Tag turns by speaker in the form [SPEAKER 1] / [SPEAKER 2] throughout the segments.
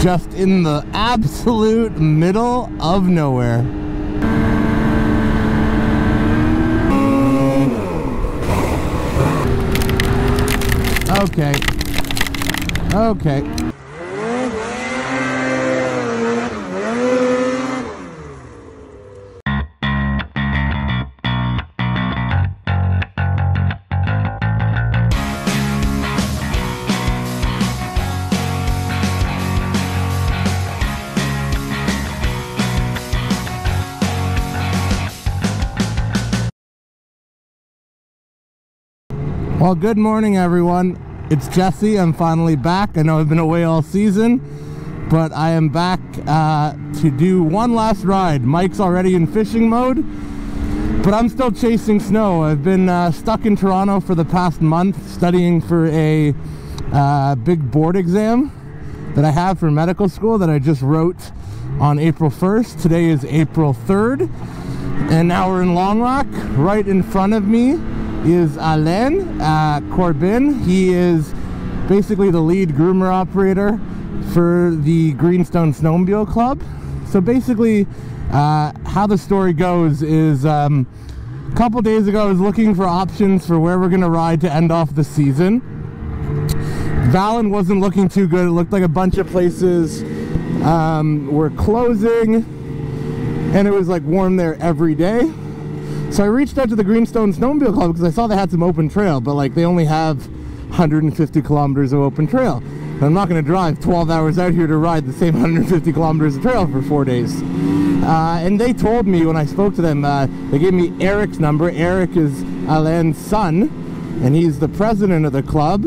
[SPEAKER 1] just in the absolute middle of nowhere. Okay. Okay. Well, good morning, everyone. It's Jesse. I'm finally back. I know I've been away all season, but I am back to do one last ride. Mike's already in fishing mode, but I'm still chasing snow. I've been stuck in Toronto for the past month studying for a big board exam that I have for medical school that I just wrote on April 1st. Today is April 3rd, and now we're in Longlac. Right in front of me is Alain Corbin. He is basically the lead groomer operator for the Greenstone Snowmobile Club. So basically how the story goes is a couple days ago I was looking for options for where we're gonna ride to end off the season. Valin wasn't looking too good. It looked like a bunch of places were closing, and it was like warm there every day. So I reached out to the Greenstone Snowmobile Club because I saw they had some open trail, but like they only have 150 kilometers of open trail. And I'm not going to drive 12 hours out here to ride the same 150 kilometers of trail for 4 days. And they told me when I spoke to them, they gave me Eric's number. Eric is Alain's son, and he's the president of the club.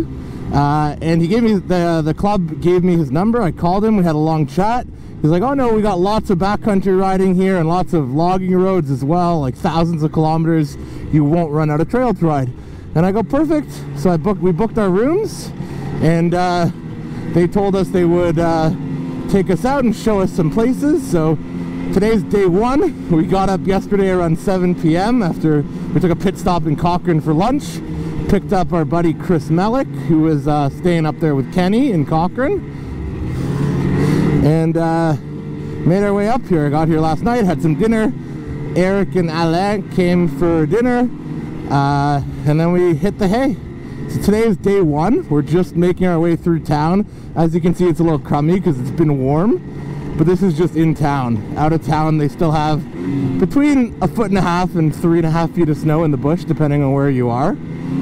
[SPEAKER 1] And he gave me, the club gave me his number. I called him, we had a long chat. He's like, oh no, we got lots of backcountry riding here and lots of logging roads as well, like thousands of kilometers. You won't run out of trail to ride. And I go, perfect. So we booked our rooms, and they told us they would take us out and show us some places. So today's day one. We got up yesterday around 7 p.m. after we took a pit stop in Cochrane for lunch. Picked up our buddy Kris who was staying up there with Kenny in Cochrane. And made our way up here. I got here last night, had some dinner. Eric and Alain came for dinner, and then we hit the hay. So today is day one. We're just making our way through town. As you can see, it's a little crummy because it's been warm, but this is just in town. Out of town, they still have between 1.5 feet and 3.5 feet of snow in the bush, depending on where you are.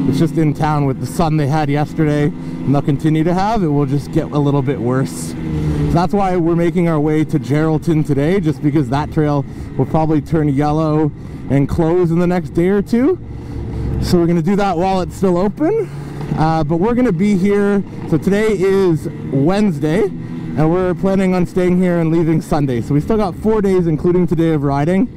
[SPEAKER 1] It's just in town with the sun they had yesterday, and they'll continue to have. It will just get a little bit worse. So that's why we're making our way to Geraldton today, just because that trail will probably turn yellow and close in the next day or two. So we're going to do that while it's still open. But we're going to be here. So today is Wednesday, and we're planning on staying here and leaving Sunday. So we still got 4 days, including today, of riding.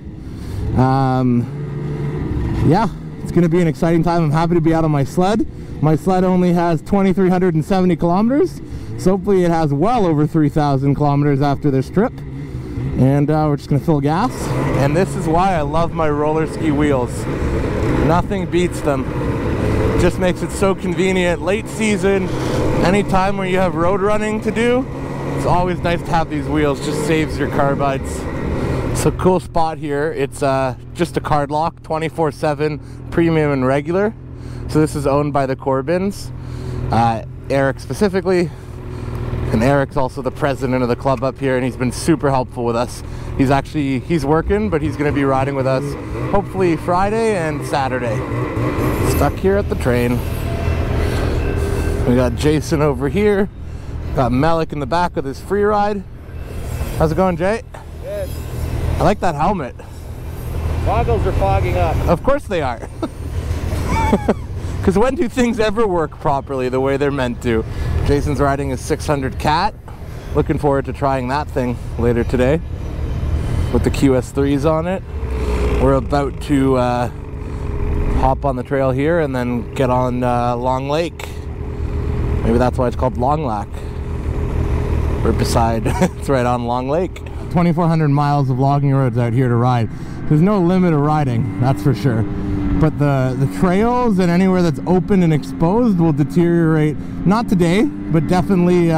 [SPEAKER 1] Yeah. It's going to be an exciting time. I'm happy to be out on my sled. My sled only has 2,370 kilometers, so hopefully it has well over 3,000 kilometers after this trip. And we're just going to fill gas. And this is why I love my roller ski wheels. Nothing beats them. Just makes it so convenient. Late season, any time where you have road running to do, it's always nice to have these wheels. Just saves your carbides. So cool spot here. It's just a card lock, 24/7 premium and regular. So this is owned by the Corbins, Eric specifically, and Eric's also the president of the club up here, and he's been super helpful with us. He's working, but he's going to be riding with us hopefully Friday and Saturday. Stuck here at the train. We got Jason over here, got Melik in the back with his free ride. How's it going, Jay?
[SPEAKER 2] Good.
[SPEAKER 1] I like that helmet.
[SPEAKER 2] Goggles are fogging up.
[SPEAKER 1] Of course they are. Because when do things ever work properly the way they're meant to? Jason's riding his 600 Cat. Looking forward to trying that thing later today with the QS3s on it. We're about to hop on the trail here and then get on Long Lake. Maybe that's why it's called Longlac. We're beside, it's right on Long Lake. 2,400 miles of logging roads out here to ride. There's no limit of riding, that's for sure. But the trails and anywhere that's open and exposed will deteriorate, not today, but definitely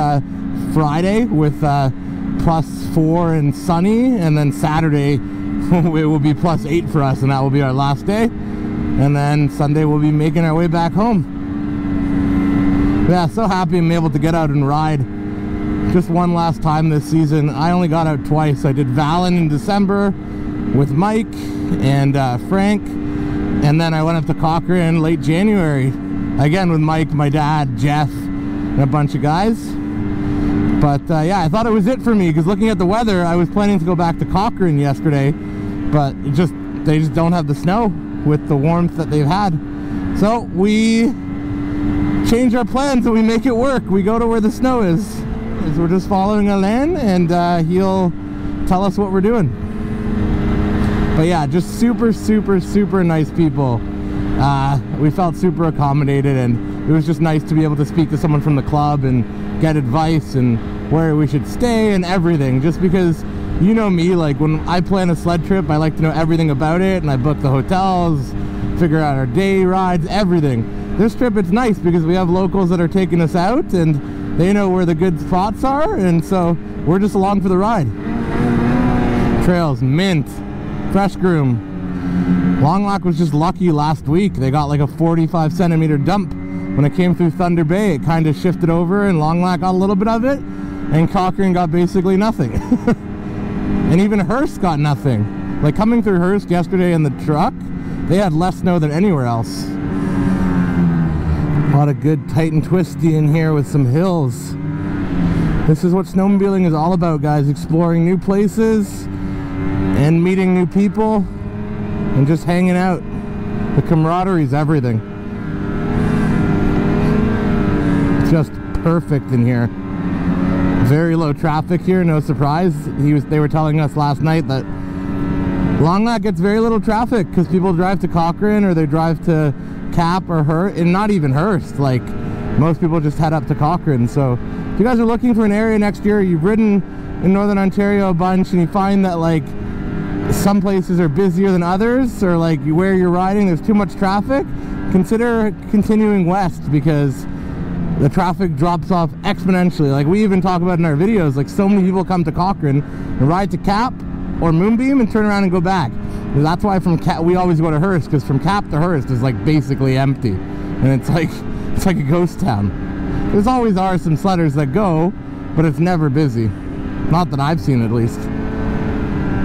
[SPEAKER 1] Friday with +4 and sunny, and then Saturday it will be +8 for us, and that will be our last day. And then Sunday we'll be making our way back home. Yeah, so happy I'm able to get out and ride just one last time this season. I only got out twice. I did Valen in December with Mike and Frank, and then I went up to Cochrane late January again with Mike, my dad, Jeff, and a bunch of guys. But yeah, I thought it was it for me, because looking at the weather, I was planning to go back to Cochrane yesterday, but they just don't have the snow with the warmth that they've had. So we change our plans and we make it work. We go to where the snow is. We're just following Alain, and he'll tell us what we're doing. But yeah, just super, super, super nice people. We felt super accommodated, and it was just nice to be able to speak to someone from the club and get advice and where we should stay and everything. Just because, you know me, like when I plan a sled trip, I like to know everything about it, and I book the hotels, figure out our day rides, everything. This trip, it's nice because we have locals that are taking us out, and they know where the good spots are, and so we're just along for the ride. Trails, mint, fresh groom. Longlac was just lucky last week. They got like a 45 centimeter dump. When it came through Thunder Bay, it kind of shifted over, and Longlac got a little bit of it, and Cochrane got basically nothing. And even Hearst got nothing. Like coming through Hearst yesterday in the truck, they had less snow than anywhere else. A lot of good tight and twisty in here with some hills. This is what snowmobiling is all about, guys. Exploring new places and meeting new people and just hanging out. The camaraderie is everything. It's just perfect in here. Very low traffic here, no surprise. They were telling us last night that Longlac gets very little traffic because people drive to Cochrane or they drive to Cap or Hearst, and not even Hearst. Like most people just head up to Cochrane. So if you guys are looking for an area next year, you've ridden in Northern Ontario a bunch and you find that like some places are busier than others, or like where you're riding there's too much traffic, consider continuing west, because the traffic drops off exponentially. Like we even talk about in our videos, like so many people come to Cochrane and ride to Cap or Moonbeam and turn around and go back. And that's why from Cap we always go to Hearst, because from Cap to Hearst is like basically empty, and it's like a ghost town. There's always are some sledders that go, but it's never busy, not that I've seen at least.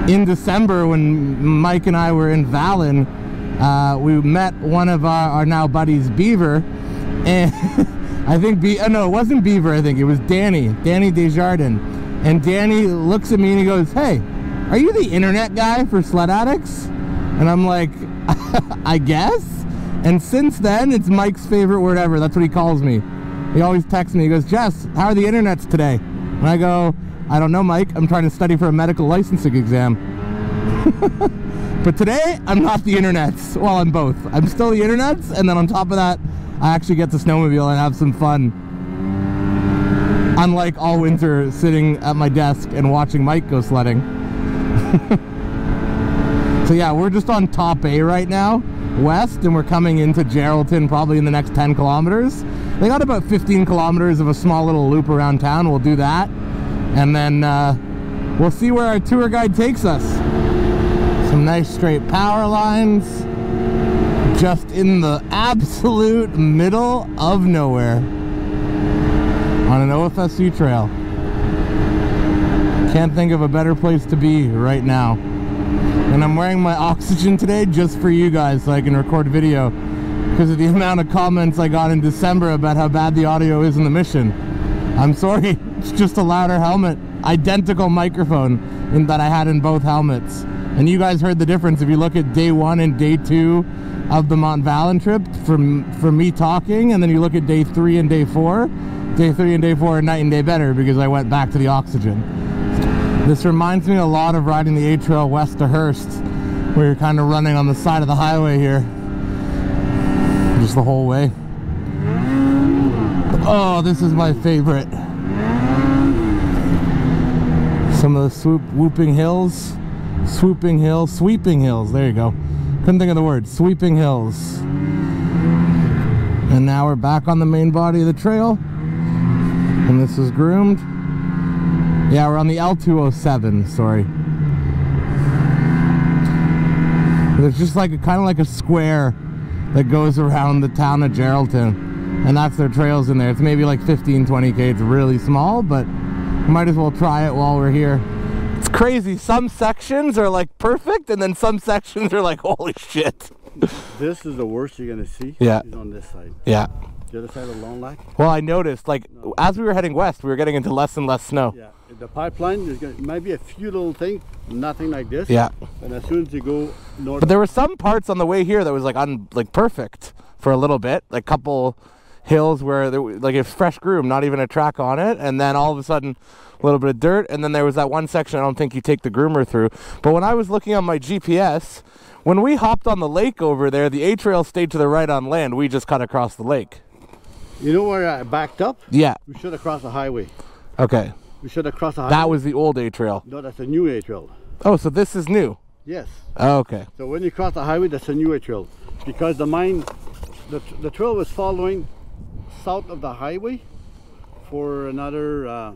[SPEAKER 1] In December, when Mike and I were in Valen, we met one of our now buddies, Beaver, and I think no, it wasn't Beaver, I think it was Danny Desjardins. And Danny looks at me and he goes, "Hey, are you the internet guy for Sledaddicz?" And I'm like, I guess. And since then, it's Mike's favorite word ever. That's what he calls me. He always texts me. He goes, "Jess, how are the internets today?" And I go, "I don't know, Mike. I'm trying to study for a medical licensing exam." But today, I'm not the internets. Well, I'm both. I'm still the internets, and then on top of that, I actually get to snowmobile and have some fun. Unlike all winter sitting at my desk and watching Mike go sledding. So yeah, we're just on top A right now, west, and we're coming into Geraldton probably in the next 10 kilometers. They got about 15 kilometers of a small little loop around town. We'll do that, and then we'll see where our tour guide takes us. Some nice straight power lines, just in the absolute middle of nowhere on an OFSU trail. Can't think of a better place to be right now. And I'm wearing my oxygen today just for you guys, so I can record video, because of the amount of comments I got in December about how bad the audio is in the Mission. I'm sorry, it's just a louder helmet. Identical microphone that I had in both helmets. And you guys heard the difference if you look at day 1 and day 2 of the Mont Valen trip from me talking, and then you look at day 3 and day 4. Day 3 and day 4 are night and day better because I went back to the oxygen. This reminds me a lot of riding the A Trail west to Hearst, where you're kind of running on the side of the highway here, just the whole way. Oh, this is my favorite. Some of the sweeping hills, there you go. Couldn't think of the word, sweeping hills. And now we're back on the main body of the trail, and this is groomed. Yeah, we're on the L207, sorry. There's just like kind of like a square that goes around the town of Geraldton, and that's their trails in there. It's maybe like 15-20K. It's really small, but might as well try it while we're here. It's crazy. Some sections are like perfect, and then some sections are like, holy shit.
[SPEAKER 3] This is the worst you're gonna see.
[SPEAKER 1] Yeah.
[SPEAKER 3] Is on this side.
[SPEAKER 1] Yeah.
[SPEAKER 3] The other side of Longlac.
[SPEAKER 1] Well, I noticed, like, as we were heading west, we were getting into less and less snow.
[SPEAKER 3] Yeah. The pipeline, there's might be a few little things, nothing like this.
[SPEAKER 1] Yeah.
[SPEAKER 3] And as soon as you go north.
[SPEAKER 1] But there were some parts on the way here that was like perfect for a little bit, like couple hills where there was like a fresh groom, not even a track on it, and then all of a sudden a little bit of dirt, and then there was that one section I don't think you take the groomer through. But when I was looking on my GPS, when we hopped on the lake over there, the A trail stayed to the right on land. We just cut across the lake.
[SPEAKER 3] You know where I backed up?
[SPEAKER 1] Yeah.
[SPEAKER 3] We should have crossed the highway.
[SPEAKER 1] Okay.
[SPEAKER 3] We should have crossed the highway.
[SPEAKER 1] That was the old A trail.
[SPEAKER 3] No, that's a new A trail.
[SPEAKER 1] Oh, so this is new?
[SPEAKER 3] Yes.
[SPEAKER 1] Oh, okay.
[SPEAKER 3] So when you cross the highway, that's a new A trail. Because the mine, the trail was following south of the highway for another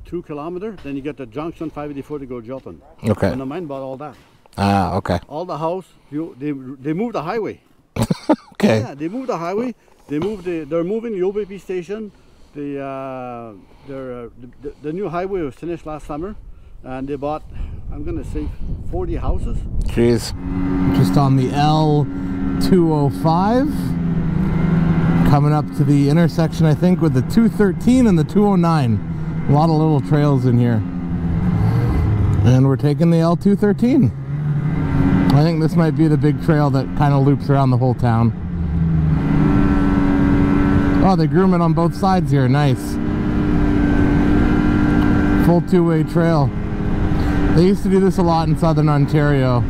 [SPEAKER 3] 2 kilometers. Then you get the junction 584 to go Geraldton.
[SPEAKER 1] Okay.
[SPEAKER 3] And the mine bought all that.
[SPEAKER 1] Ah, okay.
[SPEAKER 3] All the house, they moved the highway.
[SPEAKER 1] Okay.
[SPEAKER 3] Yeah, they moved the highway. They're moving the OBP station. The new highway was finished last summer, and they bought, I'm gonna say, 40 houses.
[SPEAKER 1] Jeez. Just on the L205, coming up to the intersection, I think, with the 213 and the 209. A lot of little trails in here, and we're taking the L213. I think this might be the big trail that kind of loops around the whole town. Oh, they groom it on both sides here. Nice. Full two-way trail. They used to do this a lot in southern Ontario.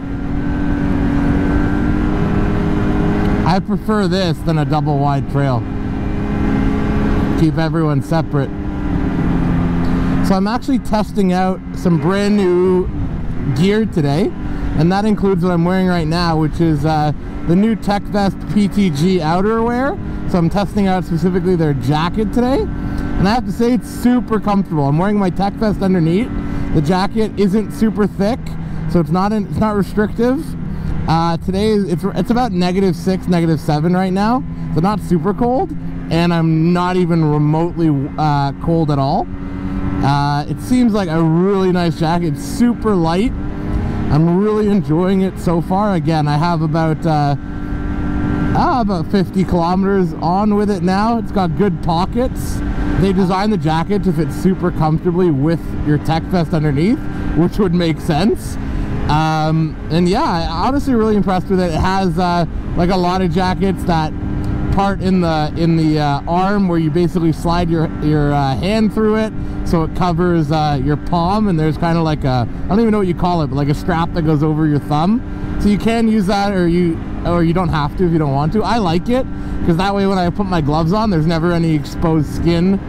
[SPEAKER 1] I prefer this than a double wide trail. Keep everyone separate. So I'm actually testing out some brand new gear today, and that includes what I'm wearing right now, which is the new Tech Vest PTG outerwear. So I'm testing out specifically their jacket today, and I have to say it's super comfortable. I'm wearing my Tech Vest underneath. The jacket isn't super thick, so it's not restrictive. Today it's about -6, -7 right now, so not super cold, and I'm not even remotely cold at all. It seems like a really nice jacket. It's super light. I'm really enjoying it so far. Again, I have about 50 kilometers on with it now. It's got good pockets. They designed the jacket to fit super comfortably with your Tech Vest underneath, which would make sense. And yeah, I'm honestly really impressed with it. It has like a lot of jackets, that part in the arm where you basically slide your hand through it, so it covers your palm, and there's kind of like a, I don't even know what you call it, but like a strap that goes over your thumb. So you can use that, or you don't have to if you don't want to. I like it because that way when I put my gloves on, there's never any exposed skin,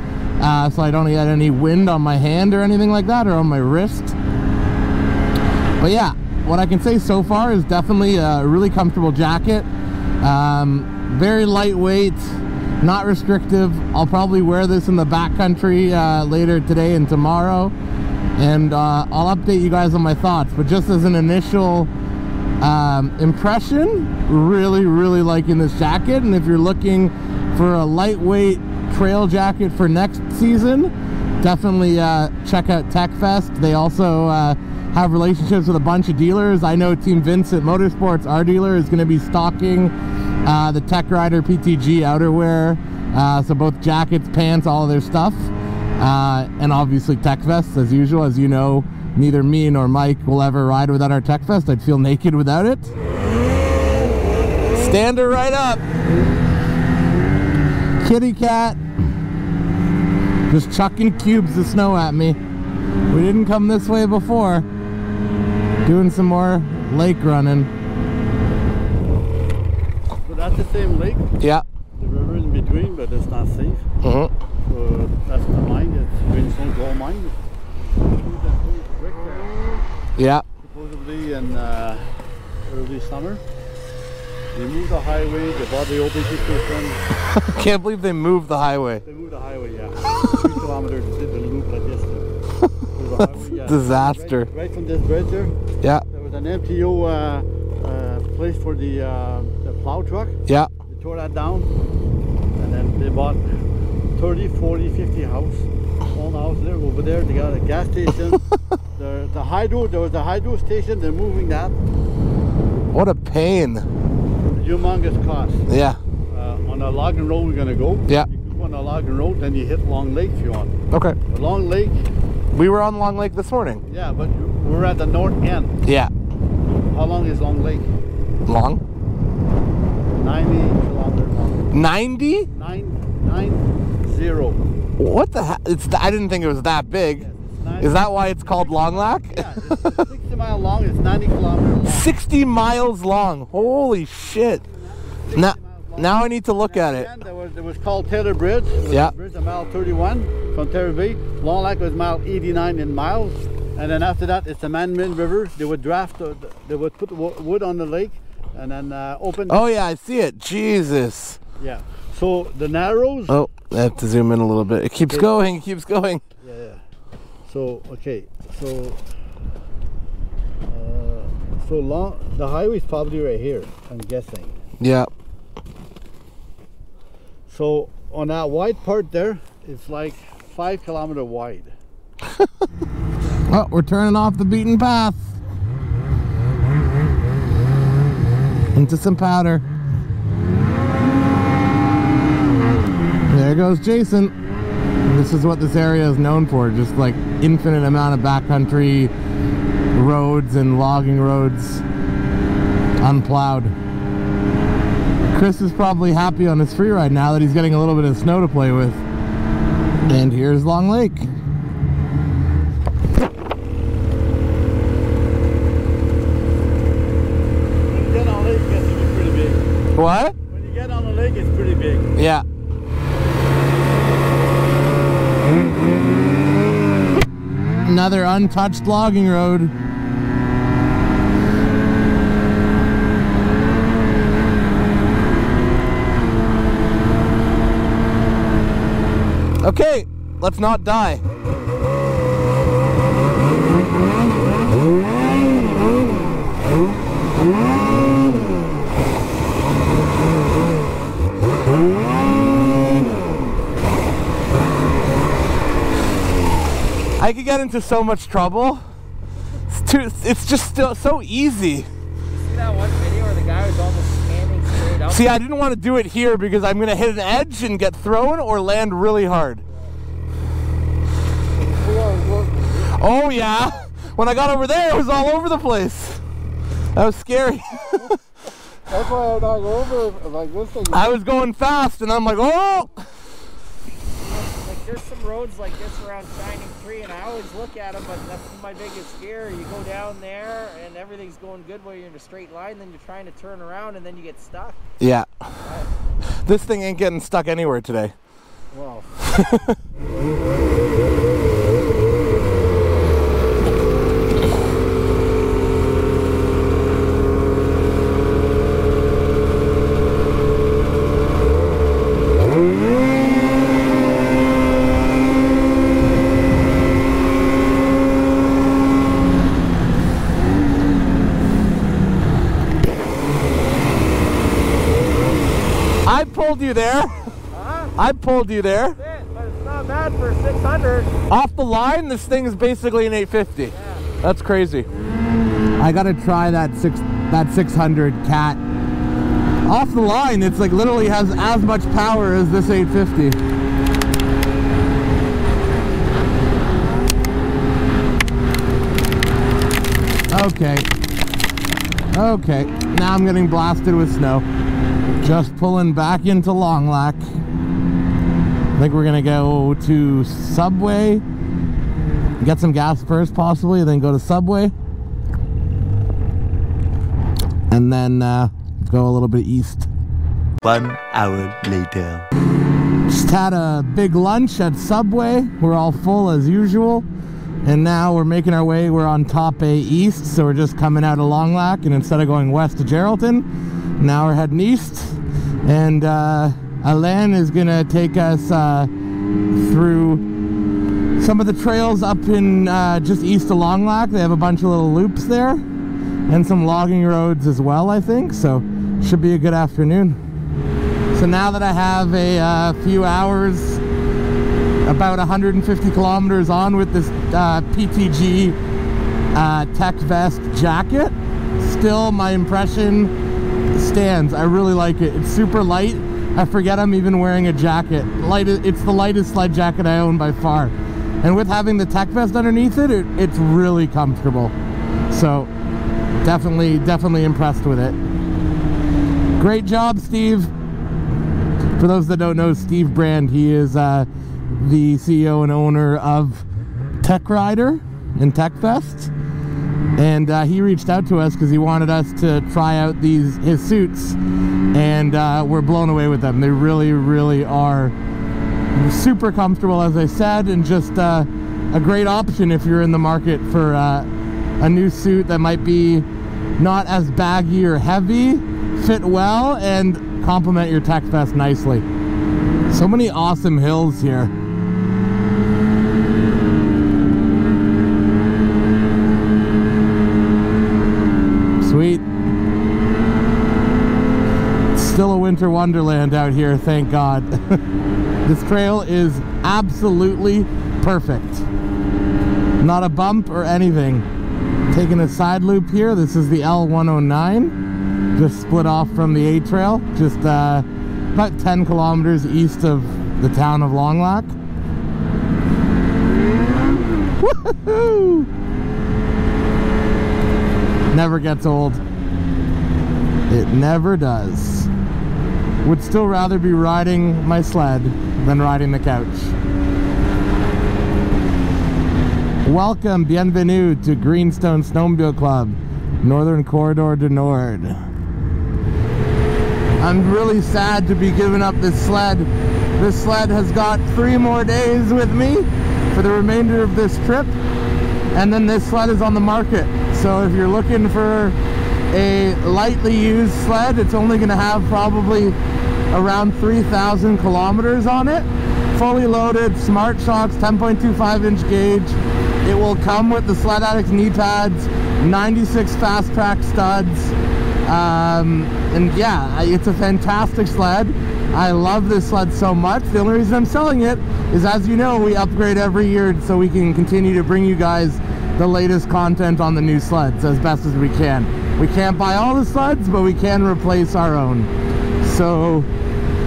[SPEAKER 1] so I don't get any wind on my hand or anything like that, or on my wrist. But yeah, what I can say so far is definitely a really comfortable jacket. Very lightweight, not restrictive. I'll probably wear this in the backcountry later today and tomorrow, and I'll update you guys on my thoughts. But just as an initial impression, really liking this jacket. And if you're looking for a lightweight trail jacket for next season, definitely check out Tech Fest. They also have relationships with a bunch of dealers. I know Team Vincent Motorsports, our dealer, is going to be stocking the Tech Rider PTG outerwear, so both jackets, pants, all of their stuff, and obviously Tech Vests as usual. As you know, neither me nor Mike will ever ride without our Tech Vest. I'd feel naked without it. Stand her right up. Kitty cat. Just chucking cubes of snow at me. We didn't come this way before. Doing some more lake running.
[SPEAKER 3] So that's the same lake?
[SPEAKER 1] Yeah.
[SPEAKER 3] The river in between, but it's not safe. So that's the mine. It's Greenstone Gold Mine.
[SPEAKER 1] Yeah.
[SPEAKER 3] Supposedly in early summer. They moved the highway, they bought the OBP system.
[SPEAKER 1] Can't believe they moved the highway.
[SPEAKER 3] They moved the highway, yeah. 3 kilometers, they did the loop. Yeah,
[SPEAKER 1] Disaster.
[SPEAKER 3] Right from this bridge there.
[SPEAKER 1] Yeah.
[SPEAKER 3] There was an MTO place for the plow truck.
[SPEAKER 1] Yeah.
[SPEAKER 3] They tore that down, and then they bought 30, 40, 50 house. All the houses there. Over there, they got a gas station. the hydro. There was a hydro station. They're moving that.
[SPEAKER 1] What a pain.
[SPEAKER 3] Humongous cost.
[SPEAKER 1] Yeah.
[SPEAKER 3] On a logging road we're gonna go.
[SPEAKER 1] Yeah.
[SPEAKER 3] You go on a logging road, then you hit Long Lake if you want.
[SPEAKER 1] Okay.
[SPEAKER 3] But Long Lake.
[SPEAKER 1] We were on Long Lake this morning.
[SPEAKER 3] Yeah, but we're at the north end.
[SPEAKER 1] Yeah.
[SPEAKER 3] How long is Long Lake?
[SPEAKER 1] Long?
[SPEAKER 3] 90 kilometers long.
[SPEAKER 1] 90?
[SPEAKER 3] 990.
[SPEAKER 1] What the heck? I didn't think it was that big.
[SPEAKER 3] Yes,
[SPEAKER 1] Is that why it's called Longlac?
[SPEAKER 3] Yeah, it's 60 miles long. It's 90 kilometers long.
[SPEAKER 1] 60 miles long. Holy shit. Now I need to look at it.
[SPEAKER 3] There was called Taylor Bridge.
[SPEAKER 1] Yeah.
[SPEAKER 3] Bridge at mile 31 from Taylor Bay. Longlac was mile 89 in miles. And then after that, it's the Man-Made River. They would they would put wood on the lake and then open.
[SPEAKER 1] Oh yeah, I see it. Jesus.
[SPEAKER 3] Yeah. So the Narrows.
[SPEAKER 1] Oh, I have to zoom in a little bit. It keeps going. It keeps going.
[SPEAKER 3] Yeah. So okay. So the highway's probably right here, I'm guessing.
[SPEAKER 1] Yeah.
[SPEAKER 3] So on that wide part there, it's like 5 kilometers wide.
[SPEAKER 1] Oh, we're turning off the beaten path into some powder. There goes Jason. This is what this area is known for, just like infinite amount of backcountry roads and logging roads, unplowed. Kris is probably happy on his free ride now that he's getting a little bit of snow to play with. And here's Long Lake. What?
[SPEAKER 3] When you get on the lake, it's pretty big.
[SPEAKER 1] Yeah. Another untouched logging road. Okay, let's not die. I could get into so much trouble. It's just still so easy.
[SPEAKER 2] You see that one video where the guy was almost standing straight up?
[SPEAKER 1] See, I didn't want to do it here because I'm gonna hit an edge and get thrown or land really hard. Oh yeah, when I got over there, it was all over the place. That was scary.
[SPEAKER 3] That's why I'm not over like this thing.
[SPEAKER 1] I was going fast and I'm like, oh!
[SPEAKER 2] Like there's some roads like this around Shining Tree and I always look at them, but that's my biggest fear. You go down there and everything's going good while you're in a straight line, then you're trying to turn around and then you get stuck.
[SPEAKER 1] Yeah. This thing ain't getting stuck anywhere today.
[SPEAKER 3] Wow.
[SPEAKER 1] I pulled you there.
[SPEAKER 2] Huh?
[SPEAKER 1] I pulled you there.
[SPEAKER 2] That's it, but it's not bad for 600.
[SPEAKER 1] Off the line, this thing is basically an 850.
[SPEAKER 2] Yeah.
[SPEAKER 1] That's crazy. I gotta try that 600 cat. Off the line, it's like literally has as much power as this 850. Okay, now I'm getting blasted with snow. Just pulling back into Longlac. I think we're gonna go to Subway, get some gas first possibly, then go to Subway, and then go a little bit east.
[SPEAKER 4] 1 hour later.
[SPEAKER 1] Just had a big lunch at Subway. We're all full as usual. And now we're making our way, we're on Top A East, so we're just coming out of Longlac, and instead of going west to Geraldton, now we're heading east. And Alain is gonna take us through some of the trails up in just east of Longlac. They have a bunch of little loops there, and some logging roads as well, I think. So should be a good afternoon. So now that I have a few hours, about 150 kilometers on with this PTG tech vest jacket, still my impression stands. I really like it. It's super light. I forget I'm even wearing a jacket. It's the lightest sled jacket I own by far. And with having the tech vest underneath it, it's really comfortable. So definitely impressed with it. Great job, Steve. For those that don't know Steve Brand, he is the CEO and owner of Tech Rider and Tech Fest. And he reached out to us because he wanted us to try out his suits, and we're blown away with them. They really are super comfortable, as I said, and just a great option if you're in the market for a new suit that might be not as baggy or heavy, fit well, and complement your Tech Vest nicely. So many awesome hills here. Sweet. Still a winter wonderland out here, thank God. This trail is absolutely perfect. Not a bump or anything. Taking a side loop here. This is the L109. Just split off from the A trail. Just about 10 kilometers east of the town of Longlac. Woohoo! Never gets old. It never does. Would still rather be riding my sled than riding the couch. Welcome, bienvenue to Greenstone Snowmobile Club, Northern Corridor du Nord. I'm really sad to be giving up this sled. This sled has got 3 more days with me for the remainder of this trip, and then this sled is on the market. So if you're looking for a lightly used sled, it's only going to have probably around 3,000 kilometers on it. Fully loaded, smart shocks, 10.25 inch gauge. It will come with the Sledaddicz knee pads, 96 fast track studs. And yeah, it's a fantastic sled. I love this sled so much. The only reason I'm selling it is, as you know, we upgrade every year so we can continue to bring you guys the latest content on the new sleds as best as we can. We can't buy all the sleds, but we can replace our own. So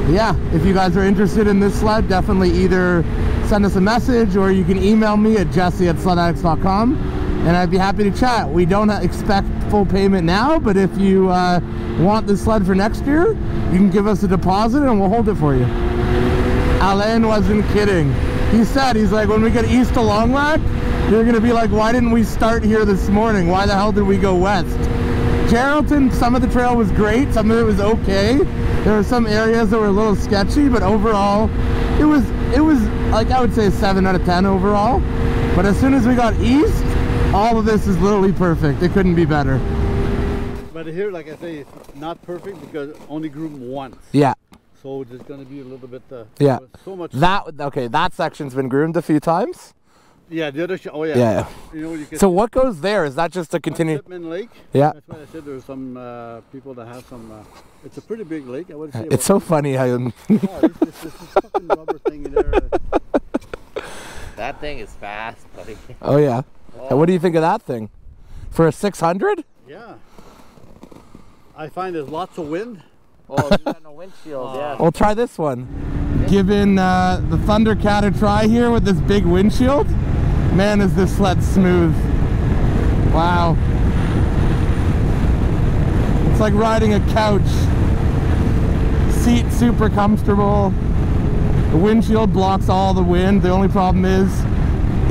[SPEAKER 1] yeah, if you guys are interested in this sled, definitely either send us a message or you can email me at jesse@sledaddicz.com, and I'd be happy to chat. We don't expect full payment now, but if you want this sled for next year, you can give us a deposit and we'll hold it for you. Alain wasn't kidding. He said, he's like, when we get east to Longlac, you're gonna be like, why didn't we start here this morning? Why the hell did we go west? Geraldton, some of the trail was great, some of it was okay. There were some areas that were a little sketchy, but overall, it was like, I would say a 7 out of 10 overall. But as soon as we got east, all of this is literally perfect. It couldn't be better.
[SPEAKER 3] But here, like I say, it's not perfect because only groomed once.
[SPEAKER 1] Yeah.
[SPEAKER 3] So there's going to be a little bit.
[SPEAKER 1] Yeah.
[SPEAKER 3] So much.
[SPEAKER 1] That section's been groomed a few times.
[SPEAKER 3] Yeah, the other. Oh yeah.
[SPEAKER 1] Yeah.
[SPEAKER 3] You know, you can
[SPEAKER 1] so what goes there? Is that just to continue?
[SPEAKER 3] Shipman Lake.
[SPEAKER 1] Yeah.
[SPEAKER 3] That's why I said there's some people that have some. It's a pretty big lake. I would say.
[SPEAKER 1] It's so funny how.
[SPEAKER 3] Oh, this fucking rubber thing in there.
[SPEAKER 2] That thing is fast, buddy.
[SPEAKER 1] Oh yeah.
[SPEAKER 2] Oh.
[SPEAKER 1] And what do you think of that thing? For a 600?
[SPEAKER 3] Yeah. I find there's lots of wind.
[SPEAKER 2] Oh, you got no windshield, yeah.
[SPEAKER 1] We'll try this one. Giving the Thundercat a try here with this big windshield. Man, is this sled smooth. Wow. It's like riding a couch. Seat super comfortable. The windshield blocks all the wind. The only problem is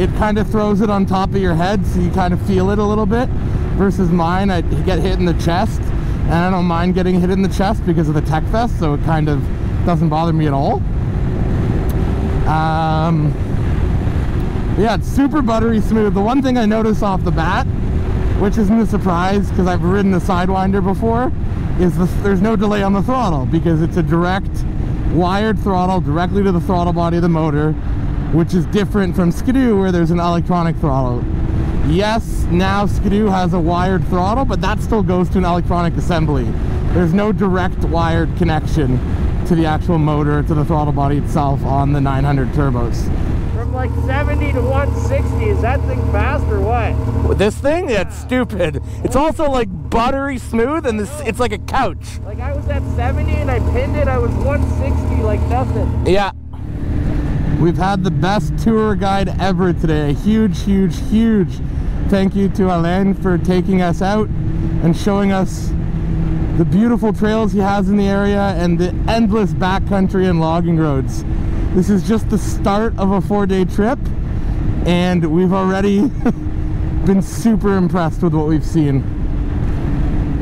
[SPEAKER 1] it kind of throws it on top of your head, so you kind of feel it a little bit. Versus mine, I get hit in the chest. And I don't mind getting hit in the chest because of the Tech Vest, so it kind of doesn't bother me at all. Yeah, it's super buttery smooth. The one thing I noticed off the bat, which isn't a surprise because I've ridden the Sidewinder before, is there's no delay on the throttle because it's a direct wired throttle directly to the throttle body of the motor. which is different from skidoo where there's an electronic throttle. Yes, now skidoo has a wired throttle, but that still goes to an electronic assembly. There's no direct wired connection to the actual motor, to the throttle body itself on the 900 turbos.
[SPEAKER 2] From like 70 to 160, is that thing fast or what?
[SPEAKER 1] This thing? Yeah, it's stupid. It's also like buttery smooth, and it's like a couch.
[SPEAKER 2] Like I was at 70 and I pinned it, I was 160 like nothing.
[SPEAKER 1] Yeah. We've had the best tour guide ever today. A huge, huge, huge thank you to Alain for taking us out and showing us the beautiful trails he has in the area and the endless backcountry and logging roads. This is just the start of a 4-day trip, and we've already been super impressed with what we've seen.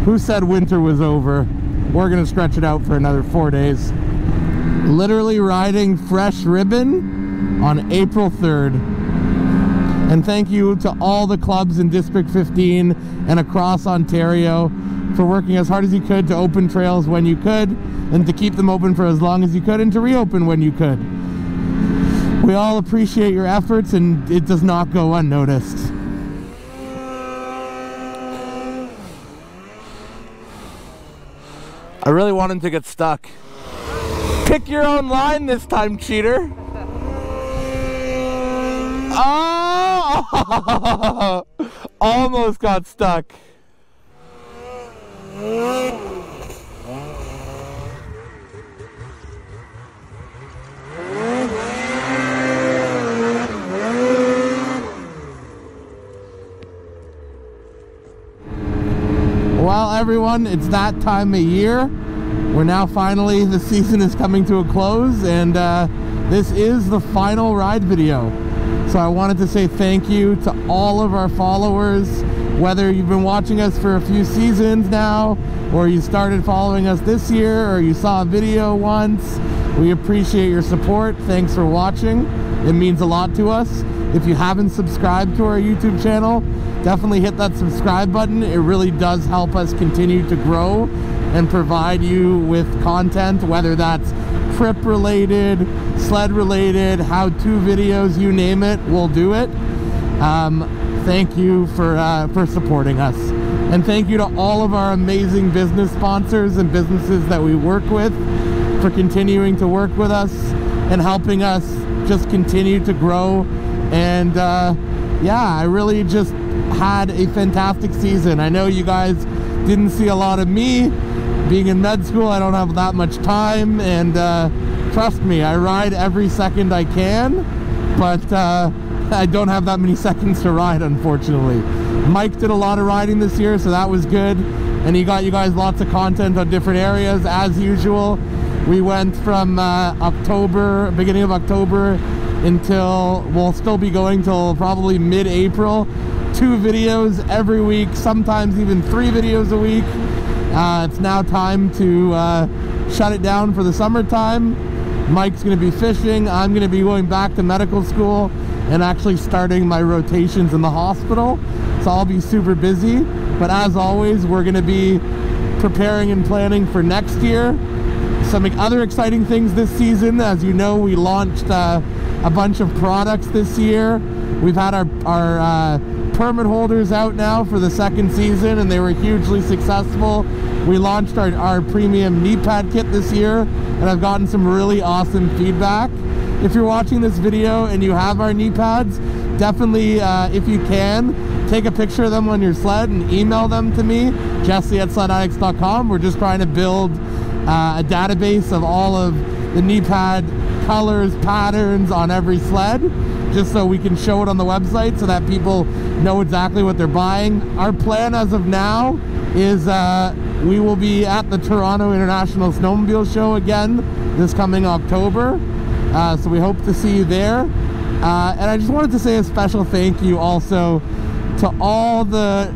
[SPEAKER 1] Who said winter was over? We're gonna stretch it out for another 4 days. Literally riding fresh ribbon on April 3rd. And thank you to all the clubs in District 15 and across Ontario for working as hard as you could to open trails when you could, and to keep them open for as long as you could, and to reopen when you could. We all appreciate your efforts, and it does not go unnoticed. I really want him to get stuck. Pick your own line this time, cheater. Oh! Almost got stuck. Well, everyone, it's that time of year. We're now finally, the season is coming to a close, and this is the final ride video. So I wanted to say thank you to all of our followers, whether you've been watching us for a few seasons now, or you started following us this year, or you saw a video once. We appreciate your support. Thanks for watching. It means a lot to us. If you haven't subscribed to our YouTube channel, definitely hit that subscribe button. It really does help us continue to grow and provide you with content, whether that's trip related, sled related, how-to videos, you name it, we'll do it. Thank you for supporting us. And thank you to all of our amazing business sponsors and businesses that we work with for continuing to work with us and helping us just continue to grow. And yeah, I really just had a fantastic season. I know you guys didn't see a lot of me. Being in med school, I don't have that much time, and trust me, I ride every second I can, but I don't have that many seconds to ride, unfortunately. Mike did a lot of riding this year, so that was good, and he got you guys lots of content on different areas, as usual. We went from beginning of October until, we'll still be going till probably mid-April. 2 videos every week, sometimes even 3 videos a week. It's now time to shut it down for the summertime. Mike's going to be fishing. I'm going to be going back to medical school and actually starting my rotations in the hospital. So I'll be super busy. But as always, we're going to be preparing and planning for next year. Some other exciting things this season. As you know, we launched a bunch of products this year. We've had our permit holders out now for the 2nd season, and they were hugely successful. We launched our premium knee pad kit this year, and I've gotten some really awesome feedback. If you're watching this video and you have our knee pads, definitely, if you can, take a picture of them on your sled and email them to me, jesse@sledaddicz.com. We're just trying to build a database of all of the knee pad colors, patterns on every sled, just so we can show it on the website so that people know exactly what they're buying. Our plan as of now is we will be at the Toronto International Snowmobile Show again this coming October. So we hope to see you there. And I just wanted to say a special thank you also to all the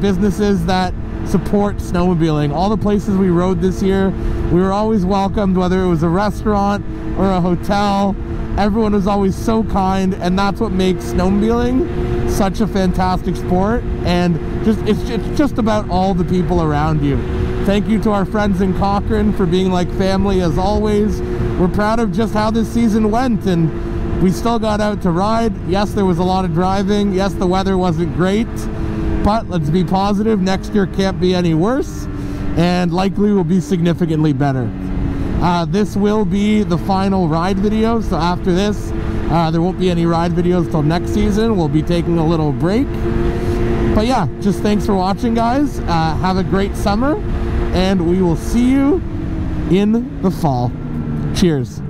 [SPEAKER 1] businesses that support snowmobiling. All the places we rode this year, we were always welcomed, whether it was a restaurant or a hotel. Everyone was always so kind, and that's what makes snowmobiling such a fantastic sport. And it's just about all the people around you. Thank you to our friends in Cochrane for being like family as always. We're proud of just how this season went, and we still got out to ride. Yes, there was a lot of driving. Yes, the weather wasn't great, but let's be positive. Next year can't be any worse, and likely will be significantly better. This will be the final ride video, so after this, there won't be any ride videos till next season. We'll be taking a little break. But yeah, just thanks for watching, guys. Have a great summer, and we will see you in the fall. Cheers.